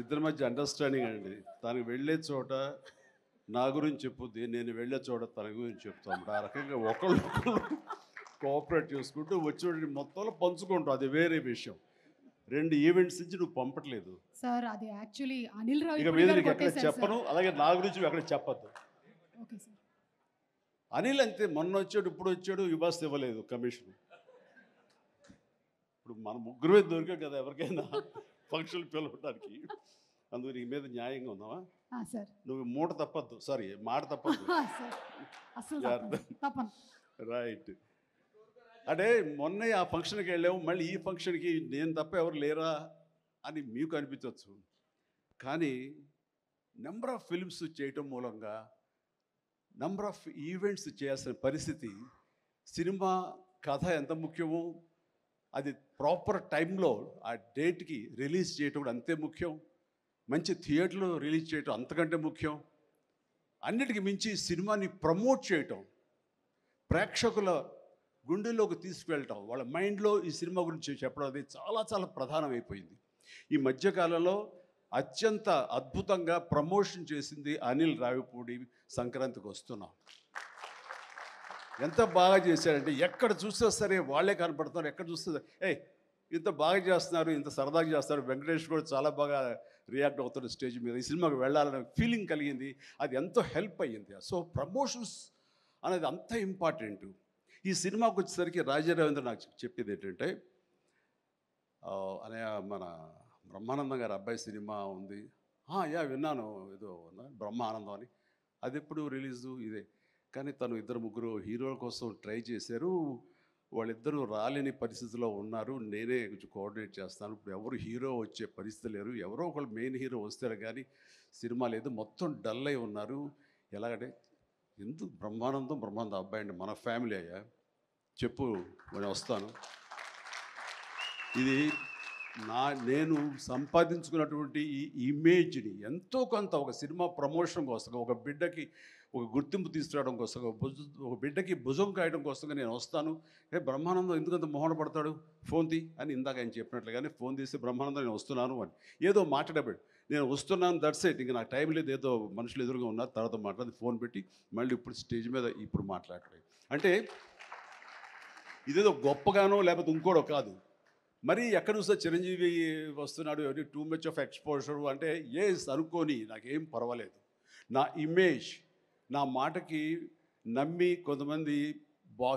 ఇద్దరి మధ్య అండర్స్టాండింగ్ అండి. తనకు వెళ్ళే చోట నా గురించి చెప్పుద్ది, నేను వెళ్ళే చోట తన గురించి చెప్తాం. ఆ రకంగా ఒకళ్ళు కోఆపరేట్ చేసుకుంటూ వచ్చి మొత్తంలో పంచుకుంటాం. అది వేరే విషయం. 2 ఈవెంట్స్ నుంచి నువ్వు పంపట్లేదు. సార్ అది యాక్చువల్లీ అనిల్ ఇక రావిపూడి మీద గారు నీకు ఎక్కడ కొట్టేశారు చెప్పను, సార్. అలాగే నా గురించి నువ్వు ఎక్కడ చెప్పద్దు. Okay sir. అనిల్ అంతే, మొన్న వచ్చాడు, ఇప్పుడు వచ్చాడు, ఇవ్వాల్సి ఇవ్వలేదు కమిషన్. ఇప్పుడు మన ముగ్గురే దొరికాం కదా ఎవరికైనా ఫంక్షన్ పిలవడానికి. అందుకు నీ మీద న్యాయంగా ఉందామా? సార్ నువ్వు మూట తప్పద్దు, సారీ మాట తప్పద్దు. సార్ అసలు తప్పను. రైట్. అంటే మొన్న ఆ ఫంక్షన్కి వెళ్ళాము, మళ్ళీ ఈ ఫంక్షన్కి నేను తప్ప ఎవరు లేరా అని మీకు అనిపించవచ్చు. కానీ నెంబర్ ఆఫ్ ఫిల్మ్స్ చేయటం మూలంగా నెంబర్ ఆఫ్ ఈవెంట్స్ చేయాల్సిన పరిస్థితి, సినిమా కథ ఎంత ముఖ్యమో అది ప్రాపర్ టైంలో ఆ డేట్కి రిలీజ్ చేయటం కూడా అంతే ముఖ్యం. మంచి థియేటర్లో రిలీజ్ చేయటం అంతకంటే ముఖ్యం. అన్నిటికీ మించి సినిమాని ప్రమోట్ చేయటం, ప్రేక్షకుల గుండెల్లోకి తీసుకువెళ్ళటం, వాళ్ళ మైండ్లో ఈ సినిమా గురించి చెప్పడం అది చాలా చాలా ప్రధానమైపోయింది. ఈ మధ్యకాలంలో అత్యంత అద్భుతంగా ప్రమోషన్ చేసింది అనిల్ రావిపూడి. సంక్రాంతికి వస్తున్నాం, ఎంత బాగా చేశారంటే ఎక్కడ చూస్తే సరే వాళ్ళే కనపడుతున్నారు. ఎక్కడ చూస్తే ఇంత బాగా చేస్తున్నారు, ఇంత సరదాగా చేస్తారు. వెంకటేష్ కూడా చాలా బాగా రియాక్ట్ అవుతున్న స్టేజ్ మీద. ఈ సినిమాకి వెళ్ళాలనే ఫీలింగ్ కలిగింది, అది ఎంతో హెల్ప్ అయ్యింది. సో ప్రమోషన్స్ అనేది అంత ఇంపార్టెంట్. ఈ సినిమాకి వచ్చేసరికి రాజా రవీంద్ర నాకు చెప్పేది ఏంటంటే, అనే మన బ్రహ్మానందం గారి అబ్బాయి సినిమా ఉంది. విన్నాను, ఏదో బ్రహ్మానందం అని. అది ఎప్పుడు రిలీజు ఇదే. కానీ తను 2-3 హీరోల కోసం ట్రై చేశారు. వాళ్ళిద్దరూ రాలేని పరిస్థితిలో ఉన్నారు. నేనే కొంచెం కోఆర్డినేట్ చేస్తాను. ఇప్పుడు ఎవరు హీరో వచ్చే పరిస్థితి లేరు. ఎవరో ఒకళ్ళు మెయిన్ హీరో వస్తారు కానీ సినిమా లేదు. మొత్తం డల్ అయి ఉన్నారు. ఎలాగంటే ఎందుకు బ్రహ్మానందం అబ్బాయి అండి, మన ఫ్యామిలీ అయ్యా, చెప్పు నేను వస్తాను. ఇది నేను సంపాదించుకున్నటువంటి ఈ ఇమేజ్ని ఎంతో కొంత ఒక సినిమా ప్రమోషన్ కోసం, ఒక బిడ్డకి ఒక గుర్తింపు తీసుకురావడం కోసం, ఒక బిడ్డకి భుజం కాయడం కోసంగా నేను వస్తాను. బ్రహ్మానందం ఎందుకంత మొహన పడతాడు, ఫోన్ తీ అని ఇందాక ఆయన చెప్పినట్లుగానే ఫోన్ తీసి బ్రహ్మానందం నేను వస్తున్నాను అని ఏదో మాట్లాడబెడు, నేను వస్తున్నాను, దట్స్ ఇట్, ఇంకా నాకు టైం లేదు, ఏదో మనుషులు ఎదురుగా ఉన్నారు, తర్వాత మాట్లాడి ఫోన్ పెట్టి మళ్ళీ ఇప్పుడు స్టేజ్ మీద ఇప్పుడు మాట్లాడలేదు. అంటే ఇదేదో గొప్పగానో లేకపోతే ఇంకోడో కాదు. మరి ఎక్కడ చూస్తే చిరంజీవి వస్తున్నాడు, ఎవరి టూ మచ్ ఆఫ్ ఎక్స్పోజర్ అంటే అనుకోని నాకేం పర్వాలేదు. నా ఇమేజ్, నా మాటకి నమ్మి కొంతమంది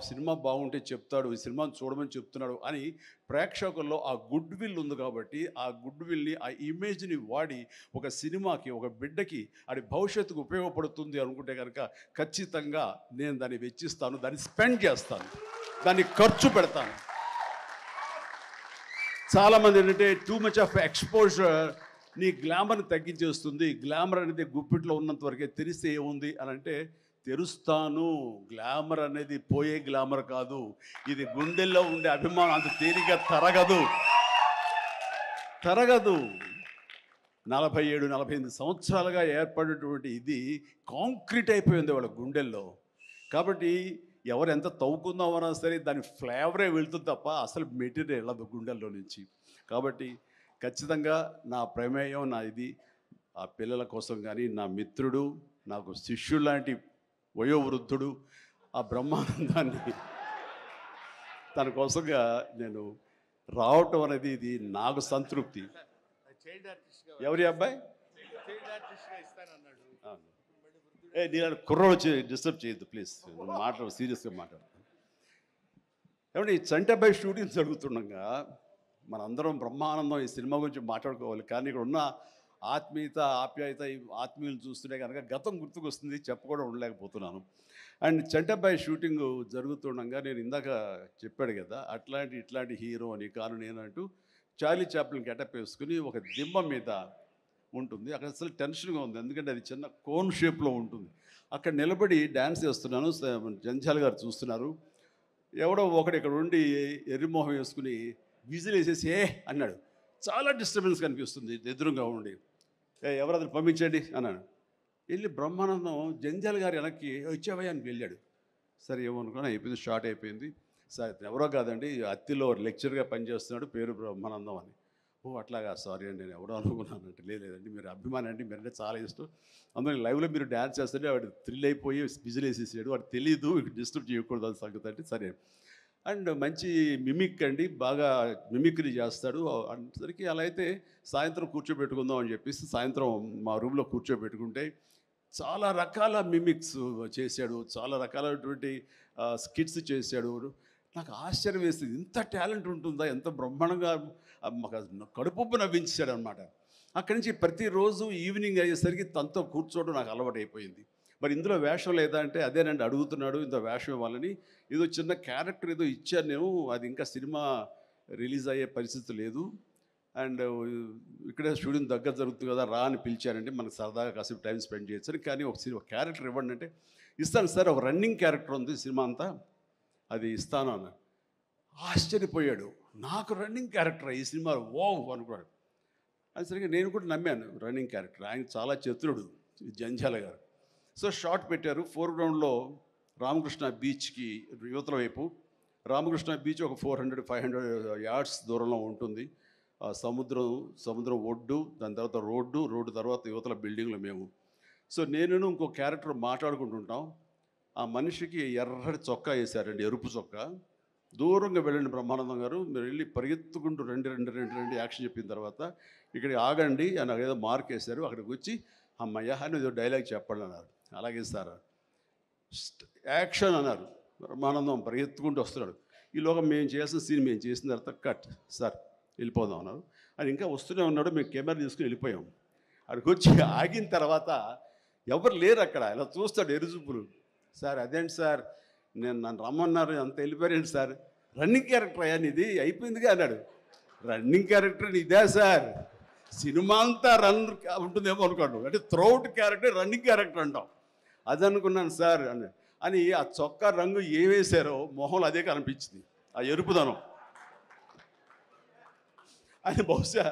సినిమా బాగుంటే చెప్తాడు, ఈ సినిమాను చూడమని చెప్తున్నాడు అని ప్రేక్షకుల్లో ఆ గుడ్ విల్ ఉంది. కాబట్టి ఆ గుడ్ విల్ని, ఆ ఇమేజ్ని వాడి ఒక సినిమాకి, ఒక బిడ్డకి అది భవిష్యత్తుకు ఉపయోగపడుతుంది అనుకుంటే కనుక ఖచ్చితంగా నేను దాన్ని వెచ్చిస్తాను, దాన్ని స్పెండ్ చేస్తాను, దాన్ని ఖర్చు పెడతాను. చాలామంది ఏంటంటే టూ మచ్ ఆఫ్ ఎక్స్పోజర్ నీ గ్లామర్ని తగ్గించేస్తుంది. గ్లామర్ అనేది గుప్పిట్లో ఉన్నంత వరకే, తెలిస్తే ఏముంది అని అంటే తెరుస్తాను. గ్లామర్ అనేది పోయే గ్లామర్ కాదు, ఇది గుండెల్లో ఉండే అభిమానం అంత తేలిగా తరగదు. 47-48 సంవత్సరాలుగా ఏర్పడినటువంటి ఇది కాంక్రీట్ అయిపోయింది వాళ్ళ గుండెల్లో. కాబట్టి ఎవరు ఎంత తవ్వుకుందామన్నా సరే దాని ఫ్లేవరే వెళ్తుంది తప్ప అసలు మెటీరియల్ వెళ్ళదు గుండెల్లో నుంచి. కాబట్టి ఖచ్చితంగా నా ప్రమేయం, నా ఇది ఆ పిల్లల కోసం కానీ, నా మిత్రుడు, నాకు శిష్యుడు లాంటి వయోవృద్ధుడు ఆ బ్రహ్మానందాన్ని తన కోసంగా నేను రావటం అనేది ఇది నాకు సంతృప్తి. ఎవరి అబ్బాయి నేను కుర్రోడు వచ్చి డిస్టర్బ్ చేయొద్దు ప్లీజ్, సీరియస్గా మాట్లాడతాను. ఏమంటే ఈ చంటబ్బాయి షూటింగ్ జరుగుతుండగా మనందరం బ్రహ్మానందం ఈ సినిమా గురించి మాట్లాడుకోవాలి. కానీ ఇక్కడ ఉన్న ఆత్మీయత, ఆప్యాయత, ఈ ఆత్మీయులు చూస్తుంటే కనుక గతం గుర్తుకొస్తుంది, చెప్పకుండా ఉండలేకపోతున్నాను. అండ్ చంటబ్బాయి షూటింగ్ జరుగుతుండగా నేను ఇందాక చెప్పాడు కదా ఇట్లాంటి హీరో అని కాను నేనంటూ చార్లీ చాప్లిన్ గెటప్ వేసుకుని ఒక దిమ్మ మీద ఉంటుంది. అక్కడ అసలు టెన్షన్గా ఉంది, ఎందుకంటే అది చిన్న కోన్ షేప్లో ఉంటుంది. అక్కడ నిలబడి డ్యాన్స్ చేస్తున్నాను, జంజాల్ గారు చూస్తున్నారు. ఎవడో ఒకడు ఇక్కడ ఉండి ఎర్రిమోహం వేసుకుని విజిల్ వేసేసి అన్నాడు. చాలా డిస్టర్బెన్స్ కనిపిస్తుంది ఎదురుగా ఉండి. ఎవరది పంపించండి అన్నాడు. వెళ్ళి బ్రహ్మానందం జంజాల్ గారు వెనక్కి వచ్చావయ్యా అని వెళ్ళాడు. సరే ఏమనుకున్నా, అయిపోయింది, షార్ట్ అయిపోయింది. సరే ఎవరో కాదండి, అత్తిలో లెక్చర్గా పనిచేస్తున్నాడు, పేరు బ్రహ్మానందం అని. ఓ అట్లాగా, సారీ అండి, నేను ఎవడో అనుకున్నానంటే. లేదండి, మీరు అభిమాని అండి, మీరంటే చాలా ఇష్టం. అందులో లైవ్లో మీరు డ్యాన్స్ చేస్తుంటే వాడు థ్రిల్ అయిపోయి విజిల్ వేసేసాడు, వాడు తెలీదు డిస్టర్బ్ చేయకూడదు అని సంగతి అంటే సరే. అండ్ మంచి మిమిక్ అండి, బాగా మిమిక్రీ చేస్తాడు అనేసరికి అలా అయితే సాయంత్రం కూర్చోబెట్టుకుందాం అని చెప్పేసి సాయంత్రం మా రూమ్లో కూర్చోబెట్టుకుంటే చాలా రకాల మిమిక్స్ చేశాడు, చాలా రకాలైనటువంటి స్కిట్స్ చేశాడు. నాకు ఆశ్చర్యం వేస్తుంది, ఇంత టాలెంట్ ఉంటుందా, ఎంత బ్రహ్మాండంగా మాకు కడుపుబ్బు నవ్వించాడు అనమాట. అక్కడి నుంచి ప్రతిరోజు ఈవినింగ్ అయ్యేసరికి తనతో కూర్చోవడం నాకు అలవాటు అయిపోయింది. మరి ఇందులో వేషం లేదా అంటే అదేనండి అడుగుతున్నాడు, ఇంత వేషం ఇవ్వాలని. ఏదో చిన్న క్యారెక్టర్ ఏదో ఇచ్చాను నేను, అది ఇంకా సినిమా రిలీజ్ అయ్యే పరిస్థితి లేదు. అండ్ ఇక్కడే స్టూడియో దగ్గర జరుగుతుంది కదా, రా అని పిలిచారండి, మనకు సరదాగా కాసేపు టైం స్పెండ్ చేయొచ్చు. కానీ ఒక క్యారెక్టర్ ఇవ్వండి అంటే, ఇస్తాను సార్, ఒక రన్నింగ్ క్యారెక్టర్ ఉంది సినిమా అంతా, అది ఇస్తాను అన్న. ఆశ్చర్యపోయాడు, నాకు రన్నింగ్ క్యారెక్టర్ ఈ సినిమా, ఓ అనుకున్నాడు. అది సరిగ్గా నేను కూడా నమ్మాను, రన్నింగ్ క్యారెక్టర్. ఆయన చాలా చతురుడు జంజాల గారు. సో షార్ట్ పెట్టారు, ఫోర్గ్రౌండ్లో రామకృష్ణ బీచ్కి యువతల వైపు, రామకృష్ణ బీచ్ ఒక 400-500 యార్డ్స్ దూరంలో ఉంటుంది. సముద్రం ఒడ్డు, దాని తర్వాత రోడ్డు తర్వాత యువతల బిల్డింగ్లో మేము. సో నేను ఇంకో క్యారెక్టర్ మాట్లాడుకుంటుంటాం. ఆ మనిషికి ఎర్రటి చొక్కా వేశారండి, ఎరుపు చొక్కా. దూరంగా వెళ్ళండి బ్రహ్మానందం గారు, మీరు వెళ్ళి పరిగెత్తుకుంటూ రెండు యాక్షన్ చెప్పిన తర్వాత ఇక్కడికి ఆగండి అని ఏదో మార్క్ వేశారు. అక్కడికి వచ్చి అమ్మయ్య అని ఏదో డైలాగ్ చెప్పండి అన్నారు. అలాగే సార్, యాక్షన్ అన్నారు. బ్రహ్మానందం పరిగెత్తుకుంటూ వస్తున్నాడు. ఈలోగా మేము చేసిన సీన్ మేము చేసిన తర్వాత కట్ సార్ వెళ్ళిపోదాం అన్నారు. అది ఇంకా వస్తూనే ఉన్నాడు, మేము కెమెరా తీసుకుని వెళ్ళిపోయాం. అక్కడికి వచ్చి ఆగిన తర్వాత ఎవరు లేరు అక్కడ, ఇలా చూస్తాడు ఎరుజుపులు. సార్ అదేంటి సార్, నన్ను రమ్మన్నారు, అంత వెళ్ళిపోయారండి సార్, రన్నింగ్ క్యారెక్టర్ అయ్యా ఇది అయిపోయిందిగా అన్నాడు. రన్నింగ్ క్యారెక్టర్ ఇదే సార్, సినిమా అంతా రన్ ఉంటుందేమో అనుకోండి, అంటే త్రౌట్ క్యారెక్టర్ రన్నింగ్ క్యారెక్టర్ అంటాం, అది అనుకున్నాను సార్ అని ఆ చొక్కా రంగు ఏ వేశారో మొహంలో అదే కనిపించింది, ఆ ఎరుపుదనం. ఆయన బహుశా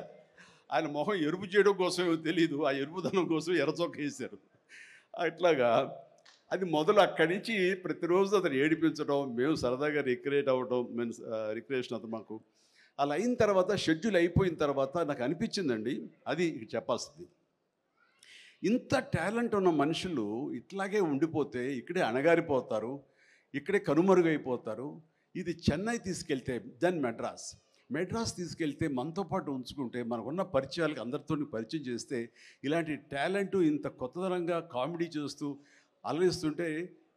ఆయన మొహం ఎరుపు చేయడం కోసం తెలియదు, ఆ ఎరుపుదనం కోసం ఎర్ర చొక్క వేశారు. అట్లాగా అది మొదలు అక్కడి నుంచి ప్రతిరోజు అతను ఏడిపించడం, మేము సరదాగా రిక్రియేట్ అవ్వడం, రిక్రియేషన్ అతను మాకు. అలా అయిన తర్వాత షెడ్యూల్ అయిపోయిన తర్వాత నాకు అనిపించిందండి, అది చెప్పాల్సింది, ఇంత టాలెంట్ ఉన్న మనుషులు ఇట్లాగే ఉండిపోతే ఇక్కడే అణగారిపోతారు, ఇక్కడే కనుమరుగైపోతారు. ఇది చెన్నై తీసుకెళ్తే దెన్ మెడ్రాస్ తీసుకెళ్తే మనతో పాటు ఉంచుకుంటే మనకున్న పరిచయాలకు అందరితో పరిచయం చేస్తే ఇలాంటి టాలెంట్ ఇంత కొత్తదనంగా కామెడీ చేస్తూ అలరిస్తుంటే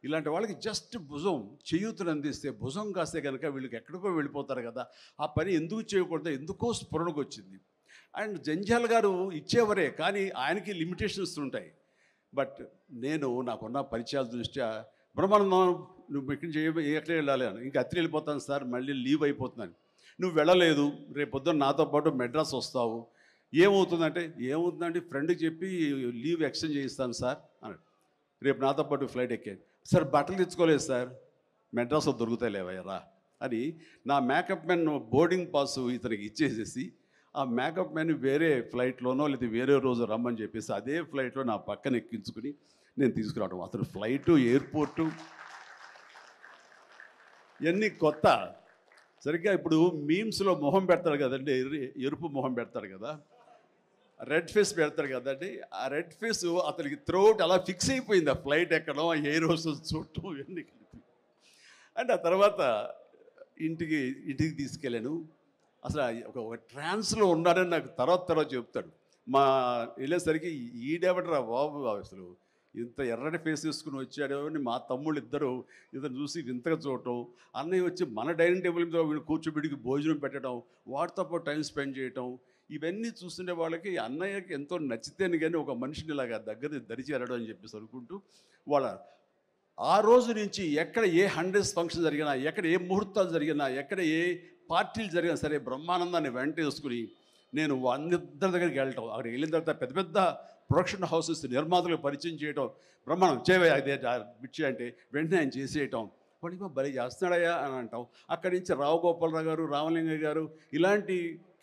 ఇలాంటి వాళ్ళకి జస్ట్ భుజం చేయూతను అందిస్తే, భుజం కాస్తే కనుక వీళ్ళకి ఎక్కడికో వెళ్ళిపోతారు కదా, ఆ పని ఎందుకు చేయకూడదు, ఎందుకో స్ఫురణకు వచ్చింది. అండ్ జంజాల గారు ఇచ్చేవరే, కానీ ఆయనకి లిమిటేషన్స్ ఉంటాయి. బట్ నాకున్న పరిచయాల దృష్ట్యా బ్రహ్మానందం నువ్వు ఎక్కడ వెళ్ళాలి అని, ఇంకా అత్రి వెళ్ళిపోతాను సార్, మళ్ళీ లీవ్ అయిపోతున్నాను. నువ్వు వెళ్ళలేదు, రేపు పొద్దున్న నాతో పాటు మెడ్రాస్ వస్తావు, ఏమవుతుందంటే ఫ్రెండ్కి చెప్పి లీవ్ ఎక్స్టెండ్ చేయిస్తాను సార్ అన్నాడు. రేపు నాతో పాటు ఫ్లైట్ ఎక్కాను సార్, బట్టలు తెచ్చుకోలేదు సార్, మెడ్రాస్లో దొరుకుతాయి లేవయ్యరా అని నా మేకప్ మ్యాన్ బోర్డింగ్ పాస్ ఇతనికి ఇచ్చేసేసి ఆ మేకప్ మ్యాన్ వేరే ఫ్లైట్లోనో లేదా వేరే రోజు రమ్మని చెప్పేసి అదే ఫ్లైట్లో నా పక్కన ఎక్కించుకుని నేను తీసుకురావడం. అతను ఫ్లైటు, ఎయిర్పోర్టు ఇవన్నీ కొత్త. సరిగ్గా ఇప్పుడు మీమ్స్లో మొహం పెడతాడు కదండి, ఎరుపు మొహం పెడతాడు కదా, రెడ్ ఫేస్ పెడతాడు కదండి, ఆ రెడ్ ఫేస్ అతనికి త్రోట్ అలా ఫిక్స్ అయిపోయింది. ఆ ఫ్లైట్ ఎక్కడం, ఆ ఎయిర్ హోస్టెస్ చుట్టూ ఇవన్నీ కలిపి. అండ్ ఆ తర్వాత ఇంటికి తీసుకెళ్ళాను. అసలు ఒక ట్రాన్స్లో ఉన్నాడని నాకు తర్వాత చెప్తాడు. మా వెళ్ళేసరికి ఈడేవడరా బాబు, అసలు ఇంత ఎర్రటి ఫేస్ వేసుకుని వచ్చాడో అని మా తమ్ముళ్ళు ఇద్దరు ఇతను చూసి వింతగా చూడటం, అన్నయ్య వచ్చి మన డైనింగ్ టేబుల్ మీద వీళ్ళు కూర్చోబెడికి భోజనం పెట్టడం, వాటితో పాటు టైం స్పెండ్ చేయటం, ఇవన్నీ చూస్తుండే వాళ్ళకి అన్నయ్యకి ఎంతో నచ్చితేనే కానీ ఒక మనిషిని ఇలాగా దగ్గర దరిచేరడం అని చెప్పేసి అనుకుంటూ వాళ్ళ ఆ రోజు నుంచి ఎక్కడ ఏ 100th ఫంక్షన్ జరిగినా, ఎక్కడ ఏ ముహూర్తాలు జరిగినా, ఎక్కడ ఏ పార్టీలు జరిగినా సరే బ్రహ్మానందాన్ని వెంట వేసుకుని నేను అందరి దగ్గరికి వెళ్ళటం. అక్కడికి వెళ్ళిన తర్వాత పెద్ద పెద్ద ప్రొడక్షన్ హౌసెస్ నిర్మాతలకు పరిచయం చేయటం, బ్రహ్మాండం చేయవే అదే బిచ్చి అంటే వెంటనే ఆయన చేసేయటం, వాడికి భలే చేస్తున్నాడయ్యా అని అంటాం. అక్కడి నుంచి రావు గోపాలరావు గారు, రామలింగయ్య గారు ఇలాంటి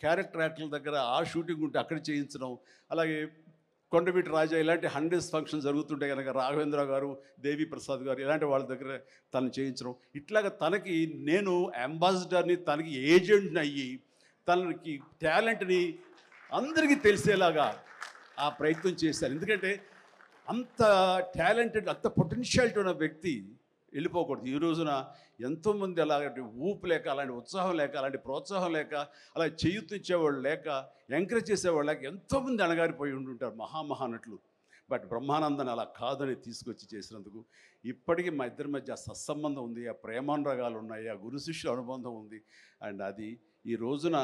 క్యారెక్టర్ యాక్టర్ల దగ్గర ఆ షూటింగ్ ఉంటే అక్కడ చేయించడం. అలాగే కొండవీటి రాజా ఇలాంటి 100th ఫంక్షన్ జరుగుతుంటే కనుక రాఘవేంద్ర గారు, దేవి ప్రసాద్ గారు ఇలాంటి వాళ్ళ దగ్గర తను చేయించడం. ఇట్లాగా తనకి నేను అంబాసిడర్ని, తనకి ఏజెంట్ని అయ్యి తనకి టాలెంట్ని అందరికీ తెలిసేలాగా ఆ ప్రయత్నం చేశారు. ఎందుకంటే అంత టాలెంటెడ్, అంత పొటెన్షియాలిటీ ఉన్న వ్యక్తి వెళ్ళిపోకూడదు. ఈ రోజున ఎంతోమంది అలాంటి ఊపు లేక, అలాంటి ఉత్సాహం లేక, అలాంటి ప్రోత్సాహం లేక, అలా చేయూతించేవాళ్ళు లేక, ఎంకరేజ్ చేసేవాళ్ళు లేక ఎంతోమంది అణగారిపోయి ఉంటుంటారు మహానటులు. బట్ బ్రహ్మానందాన్ని అలా కాదని తీసుకొచ్చి చేసినందుకు ఇప్పటికీ మా ఇద్దరి మధ్య ఆ సత్సంబంధం ఉంది, ఆ ప్రేమానురాగాలు ఉన్నాయి, ఆ గురు శిష్యుల అనుబంధం ఉంది. అండ్ అది ఈ రోజున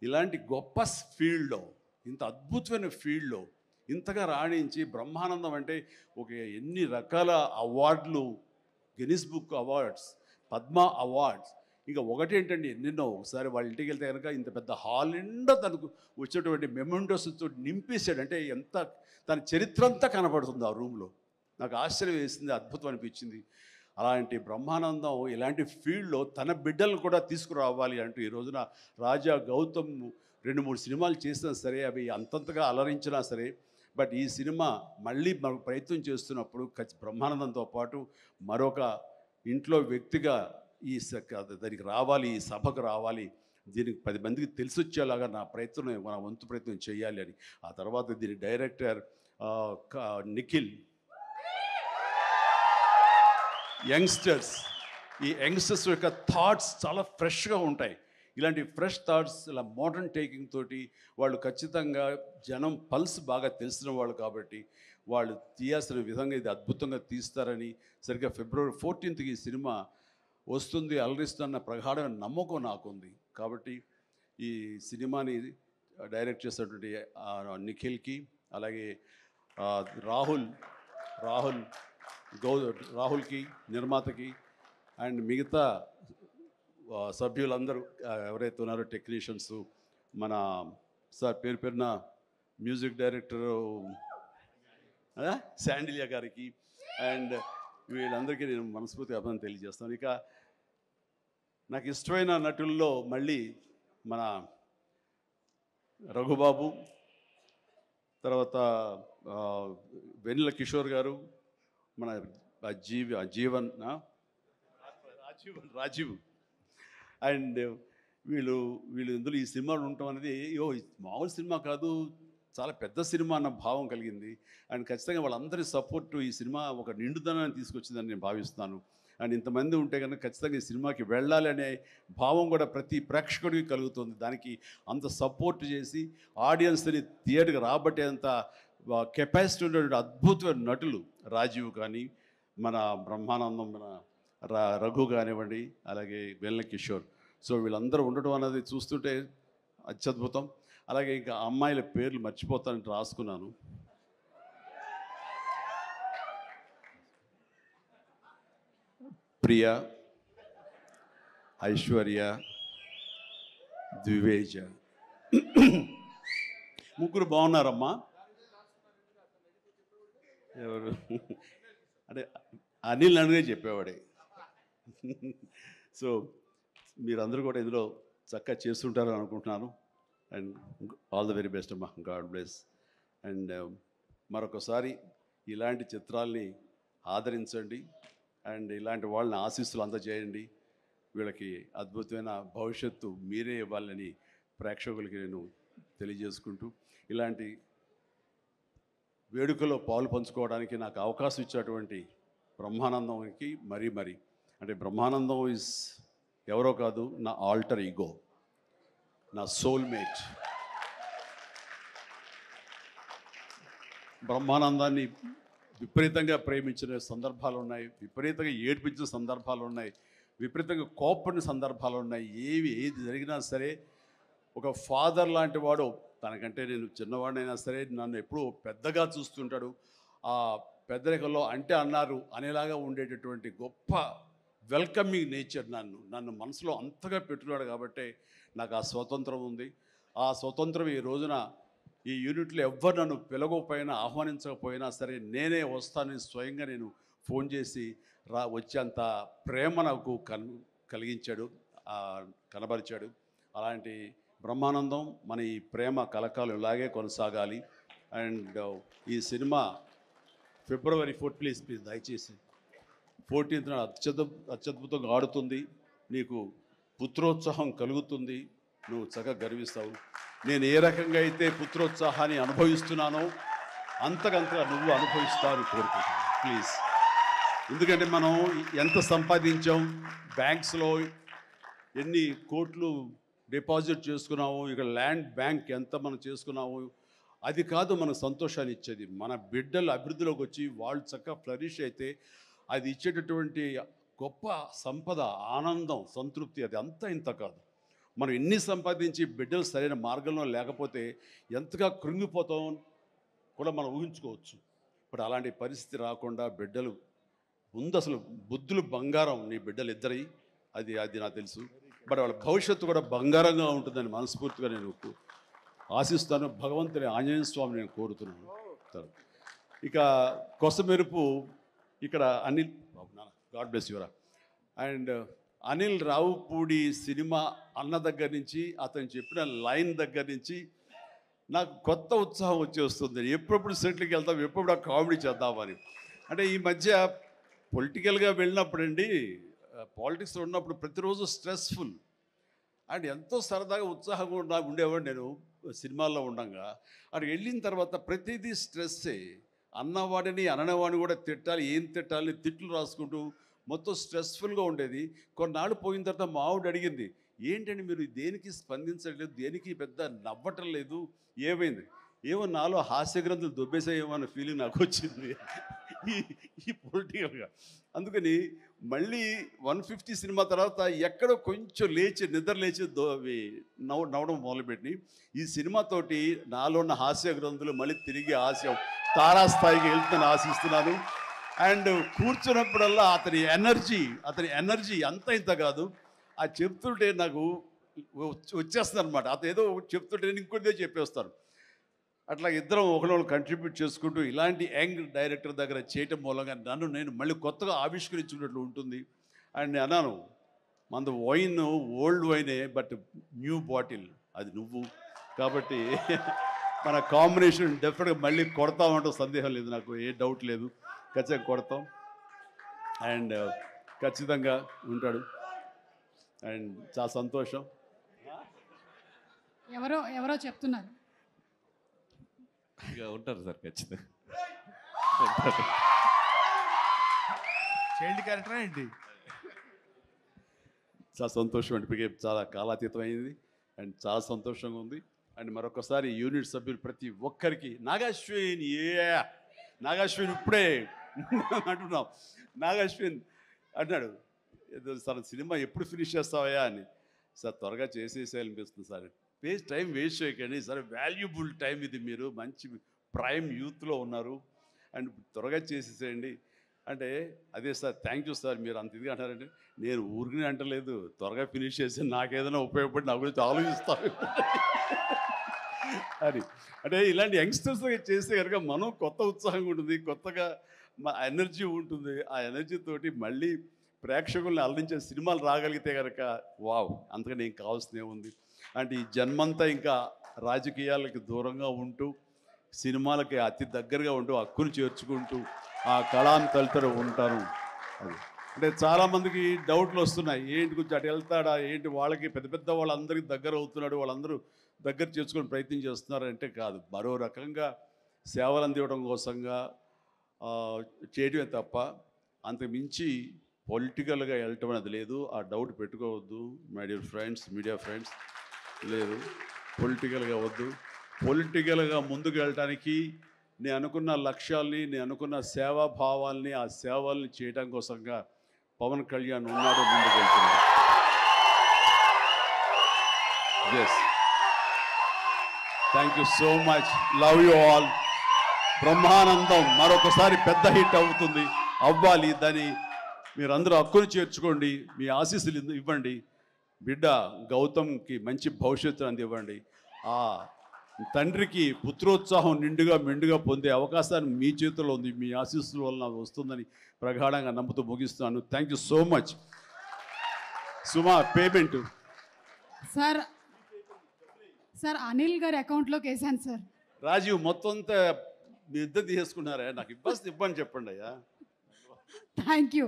ఇలాంటి గొప్ప ఫీల్డ్లో, ఇంత అద్భుతమైన ఫీల్డ్లో ఇంతగా రాణించి బ్రహ్మానందం అంటే ఒక ఎన్ని రకాల అవార్డులు, Guinness book awards, Padma awards, ఇంకా ఒకటేంటండి ఎన్నెన్నో. ఒకసారి వాళ్ళ ఇంటికి వెళ్తే కనుక ఇంత పెద్ద హాల్ నిండా తనకు వచ్చేటువంటి మెమెంటోస్తో నింపేశాడు. అంటే ఎంత తన చరిత్ర అంతా కనపడుతుంది ఆ రూమ్లో. నాకు ఆశ్చర్యం వేసింది, అద్భుతం అనిపించింది. అలాంటి బ్రహ్మానందం ఇలాంటి ఫీల్డ్లో తన బిడ్డలను కూడా తీసుకురావాలి అంటూ ఈ రోజున రాజా గౌతమ్ 2-3 సినిమాలు చేసినా సరే, అవి అంతంతగా అలరించినా సరే, బట్ ఈ సినిమా మళ్ళీ మనకు ప్రయత్నం చేస్తున్నప్పుడు బ్రహ్మానందంతో పాటు మరొక ఇంట్లో వ్యక్తిగా దానికి రావాలి, ఈ సభకు రావాలి, దీనికి 10 మందికి తెలిసొచ్చేలాగా నా వంతు ప్రయత్నం చేయాలి అని. ఆ తర్వాత దీని డైరెక్టర్ నిఖిల్, యంగ్స్టర్స్, ఈ యంగ్స్టర్స్ యొక్క థాట్స్ చాలా ఫ్రెష్గా ఉంటాయి. ఇలాంటి ఫ్రెష్ థాట్స్, ఇలా మోడర్న్ టేకింగ్ తోటి వాళ్ళు ఖచ్చితంగా జనం పల్స్ బాగా తెలిసిన వాళ్ళు కాబట్టి వాళ్ళు తీయాల్సిన విధంగా ఇది అద్భుతంగా తీస్తారని, సరిగ్గా ఫిబ్రవరి 14th ఈ సినిమా వస్తుంది, అలరిస్తున్న ప్రగాఢమైన నమ్మకం నాకుంది. కాబట్టి ఈ సినిమాని డైరెక్ట్ చేసినటువంటి నిఖిల్కి, అలాగే రాహుల్కి నిర్మాతకి, అండ్ మిగతా సభ్యులందరూ ఎవరైతే ఉన్నారో టెక్నీషియన్స్, మన సార్ పేరున మ్యూజిక్ డైరెక్టరు శాండిలియా గారికి, అండ్ వీళ్ళందరికీ నేను మనస్ఫూర్తి అభినందన తెలియజేస్తాను. ఇక నాకు ఇష్టమైన నటుల్లో మళ్ళీ మన రఘుబాబు, తర్వాత వెన్నెల కిషోర్ గారు, మన రాజీవ్, అండ్ వీళ్ళు ఇందులో ఈ సినిమాలు ఉండటం అనేది మామూలు సినిమా కాదు, చాలా పెద్ద సినిమా అన్న భావం కలిగింది. అండ్ ఖచ్చితంగా వాళ్ళందరి సపోర్టు ఈ సినిమా ఒక నిండుదనాన్ని తీసుకొచ్చిందని నేను భావిస్తున్నాను. అండ్ ఇంతమంది ఉంటే కనుక ఖచ్చితంగా ఈ సినిమాకి వెళ్ళాలి అనే భావం కూడా ప్రతి ప్రేక్షకుడికి కలుగుతుంది. దానికి అంత సపోర్ట్ చేసి ఆడియన్స్ని థియేటర్కి రాబట్టేంత కెపాసిటీ ఉన్నటువంటి అద్భుతమైన నటులు రాజీవ్ కానీ, మన బ్రహ్మానందం, మన రఘు కానివ్వండి, అలాగే వెన్నెల కిషోర్. సో వీళ్ళందరూ ఉండటం అనేది చూస్తుంటే అత్యద్భుతం. అలాగే ఇంకా అమ్మాయిల పేర్లు మర్చిపోతానని రాసుకున్నాను. ప్రియ, ఐశ్వర్య, ద్వివేజ, ముగ్గురు బాగున్నారమ్మా. ఎవరు అంటే అనిల్ అనిగే చెప్పేవాడే. సో మీరందరూ కూడా ఇందులో చక్కగా చేస్తుంటారని అనుకుంటున్నాను. And all the very best అమ్మా, గాడ్ బ్లెస్. అండ్ మరొకసారి ఇలాంటి చిత్రాల్ని ఆదరించండి, అండ్ ఇలాంటి వాళ్ళని ఆశీస్సులు అందజేయండి. వీళ్ళకి అద్భుతమైన భవిష్యత్తు మీరే ఇవ్వాలని ప్రేక్షకులకి నేను తెలియజేసుకుంటూ, ఇలాంటి వేడుకలో పాలు పంచుకోవడానికి నాకు అవకాశం ఇచ్చినటువంటి బ్రహ్మానందంకి మరీ అంటే బ్రహ్మానందం ఈజ్ ఎవరో కాదు, నా ఆల్టర్ ఈగో, నా సోల్మేట్. బ్రహ్మానందాన్ని విపరీతంగా ప్రేమించిన సందర్భాలు ఉన్నాయి, విపరీతంగా ఏడ్పించిన సందర్భాలు ఉన్నాయి, విపరీతంగా కోపడిన సందర్భాలు ఉన్నాయి. ఏది జరిగినా సరే ఒక ఫాదర్ లాంటి వాడు, తనకంటే నేను చిన్నవాడినైనా సరే నన్ను ఎప్పుడూ పెద్దగా చూస్తుంటాడు. ఆ పెద్దరికంలో అంటే అన్నారు అనేలాగా ఉండేటటువంటి గొప్ప వెల్కమింగ్ నేచర్ నన్ను మనసులో అంతగా పెట్టున్నాడు. కాబట్టి నాకు ఆ స్వతంత్రం ఉంది. ఆ స్వతంత్రం ఈ రోజున ఈ యూనిట్లో ఎవ్వరు నన్ను పిలవకపోయినా, ఆహ్వానించకపోయినా సరే నేనే వస్తానని స్వయంగా నేను ఫోన్ చేసి వచ్చేంత ప్రేమ నాకు కలిగించాడు, కనబరిచాడు. అలాంటి బ్రహ్మానందం, మన ఈ ప్రేమ కలకాలం ఇలాగే కొనసాగాలి. అండ్ ఈ సినిమా ఫిబ్రవరి 4 ప్లీజ్ దయచేసి 14th అత్యద్భుతంగా ఆడుతుంది. నీకు పుత్రోత్సాహం కలుగుతుంది, నువ్వు చక్కగా గర్విస్తావు. నేను ఏ రకంగా అయితే పుత్రోత్సాహాన్ని అనుభవిస్తున్నానో అంతకంతగా నువ్వు అనుభవిస్తావు కోరుకుంటున్నాను. ప్లీజ్. ఎందుకంటే మనం ఎంత సంపాదించాం, బ్యాంక్స్లో ఎన్ని కోట్లు డిపాజిట్ చేసుకున్నాము, ఇక ల్యాండ్ బ్యాంక్ ఎంత మనం చేసుకున్నాము, అది కాదు మనకు సంతోషాన్ని ఇచ్చేది. మన బిడ్డలు అభివృద్ధిలోకి వచ్చి వాళ్ళు చక్కగా ఫ్లరిష్ అయితే అది ఇచ్చేటటువంటి గొప్ప సంపద, ఆనందం, సంతృప్తి అది అంతా ఇంత కాదు. మనం ఎన్ని సంపాదించి బిడ్డలు సరైన మార్గంలో లేకపోతే ఎంతగా కృంగిపోతాం కూడా మనం ఊహించుకోవచ్చు. ఇప్పుడు అలాంటి పరిస్థితి రాకుండా బిడ్డలు ముందు అసలు బుద్ధులు బంగారం నీ బిడ్డలు ఇద్దరి, అది నాకు తెలుసు. బట్ వాళ్ళ భవిష్యత్తు కూడా బంగారంగా ఉంటుందని మనస్ఫూర్తిగా నేను ఆశిస్తాను. భగవంతుని ఆంజనేయ స్వామి నేను కోరుతున్నాను. ఇక కొసమెరుపు ఇక్కడ అనిల్, గాడ్ బ్లెస్ యువరా, అండ్ అనిల్ రావుపూడి సినిమా అన్న దగ్గర నుంచి అతను చెప్పిన లైన్ దగ్గర నుంచి నాకు కొత్త ఉత్సాహం వచ్చేస్తుంది. ఎప్పుడప్పుడు సెట్లకి వెళ్తాం, ఎప్పుడు ఆ కామెడీ చేద్దామని. అంటే ఈ మధ్య పొలిటికల్గా వెళ్ళినప్పుడండి, పాలిటిక్స్లో ఉన్నప్పుడు ప్రతిరోజు స్ట్రెస్ఫుల్ అండ్ ఎంతో సరదాగా ఉత్సాహంగా ఉండేవాడు నేను సినిమాల్లో ఉండగా. అక్కడికి వెళ్ళిన తర్వాత ప్రతిదీ స్ట్రెస్సే. అన్నవాడిని అననవాడిని కూడా తిట్టాలి, ఏం తిట్టాలి, తిట్లు రాసుకుంటూ మొత్తం స్ట్రెస్ఫుల్గా ఉండేది. కొన్నాళ్ళు పోయిన తర్వాత మా ఆవిడ అడిగింది, ఏంటండి మీరు దేనికి స్పందించట్లేదు, దేనికి పెద్ద నవ్వటం లేదు, ఏమైంది? ఏమో నాలో హాస్య గ్రంథులు దొబ్బేసాయేమో అన్న ఫీలింగ్ నాకు వచ్చింది ఈ పొలిటికల్గా. అందుకని మళ్ళీ 150 సినిమా తర్వాత ఎక్కడో కొంచెం నిద్ర లేచి నవ్వడం మొదలుపెట్టి ఈ సినిమాతోటి నాలో ఉన్న హాస్య గ్రంథులు మళ్ళీ తిరిగి హాస్యం తారాస్థాయికి వెళ్తుందని ఆశిస్తున్నాను. అండ్ కూర్చున్నప్పుడల్లా అతని ఎనర్జీ అంత ఇంత కాదు. ఆ చెప్తుంటే నాకు వచ్చేస్తుంది అనమాట. అతను ఏదో చెప్తుంటే నేను ఇంకోటిదే చెప్పేస్తాను. అట్లా ఇద్దరం ఒకళ్ళు కంట్రిబ్యూట్ చేసుకుంటూ ఇలాంటి యంగ్ డైరెక్టర్ దగ్గర చేయటం మూలంగా నన్ను నేను మళ్ళీ కొత్తగా ఆవిష్కరించుకున్నట్లు ఉంటుంది. అండ్ అన్నాను, మన వైన్ ఓల్డ్ వైనే, బట్ న్యూ బాటిల్ అది నువ్వు. కాబట్టి మన కాంబినేషన్ డెఫినెట్గా మళ్ళీ కొడతామంటే సందేహం లేదు, నాకు ఏ డౌట్ లేదు. ఖచ్చితంగా కొడతాం అండ్ ఖచ్చితంగా ఉంటాడు. అండ్ చాలా సంతోషం. ఎవరో చెప్తున్నారు ఇక ఉంటారు సార్, ఖచ్చితంగా చైల్డ్ క్యారెక్టర్ ఏంటి? చాలా సంతోషం అంటే చాలా కాలాతీతం అయింది అండ్ చాలా సంతోషంగా ఉంది. అండ్ మరొకసారి యూనిట్ సభ్యులు ప్రతి ఒక్కరికి నాగాశ్విన్ ఇప్పుడే అంటున్నాం. నాగాశ్విన్ అన్నాడు, ఏదో సార్ సినిమా ఎప్పుడు ఫినిష్ చేస్తావయ్యా అని. సార్ త్వరగా చేసేసేయాలనిపిస్తుంది సార్, టైం వేస్ట్ చేయకండి సార్, వాల్యుబుల్ టైం ఇది, మీరు మంచి ప్రైమ్ యూత్లో ఉన్నారు అండ్ త్వరగా చేసేసేయండి అంటే, అదే సార్ థ్యాంక్ యూ సార్ మీరు అంత ఇదిగా అంటారంటే, నేను ఊరికి అంటలేదు, త్వరగా ఫినిష్ చేసి నాకేదైనా ఉపయోగపడి నా గురించి ఆలోచిస్తాను అని. అంటే ఇలాంటి యంగ్స్టర్స్ చేస్తే కనుక మనం కొత్త ఉత్సాహంగా ఉంటుంది, కొత్తగా మా ఎనర్జీ ఉంటుంది. ఆ ఎనర్జీ తోటి మళ్ళీ ప్రేక్షకుల్ని అలరించే సినిమాలు రాగలిగితే కనుక వావ్, అంతకని ఏం కావాల్సినే ఉంది. అంటే ఈ జన్మంతా ఇంకా రాజకీయాలకి దూరంగా ఉంటూ సినిమాలకి అతి దగ్గరగా ఉంటూ హక్కును చేర్చుకుంటూ ఆ కళాన్ని తలుతూ ఉంటాను. అది అంటే చాలామందికి డౌట్లు వస్తున్నాయి, ఏంటి కొంచెం అటు వెళ్తాడా ఏంటి, వాళ్ళకి పెద్ద పెద్ద వాళ్ళందరికీ దగ్గర అవుతున్నాడు, వాళ్ళందరూ దగ్గర చేసుకుని ప్రయత్నం చేస్తున్నారంటే కాదు, మరో రకంగా సేవలు అందివ్వడం కోసంగా చేయడమే తప్ప అంతకు మించి పొలిటికల్గా వెళ్ళటం అనేది లేదు. ఆ డౌట్ పెట్టుకోవద్దు my dear friends, media friends, లేదు పొలిటికల్గా వద్దు. పొలిటికల్గా ముందుకు వెళ్ళటానికి నేను అనుకున్న లక్ష్యాల్ని, నేను అనుకున్న సేవాభావాల్ని, ఆ సేవల్ని చేయడం కోసంగా పవన్ కళ్యాణ్ ఉన్నాడు, ముందుకు వెళ్తున్నాడు. Yes, thank you so much, love you all. Brahmanandam మరొకసారి పెద్ద హిట్ అవుతుంది, అవ్వాలి. దాన్ని మీరందరూ హక్కును చేర్చుకోండి, మీ ఆశీస్సులు ఇవ్వండి. బిడ్డ గౌతమ్కి మంచి భవిష్యత్తు అందివ్వండి. ఆ తండ్రికి పుత్రోత్సాహం మెండుగా పొందే అవకాశాన్ని మీ చేతుల్లో ఉంది, మీ ఆశీస్సుల వల్ల వస్తుందని ప్రగాఢంగా నమ్ముతూ ముగిస్తున్నాను. Thank you so much. Suma, payment sir Anil గారి అకౌంట్లోకి వేసాను సార్. రాజీవ్ మొత్తం అంతా మీ ఇద్దరు తీసేసుకున్నారా? నాకు ఇబ్బంది చెప్పండి అయ్యా. Thank you.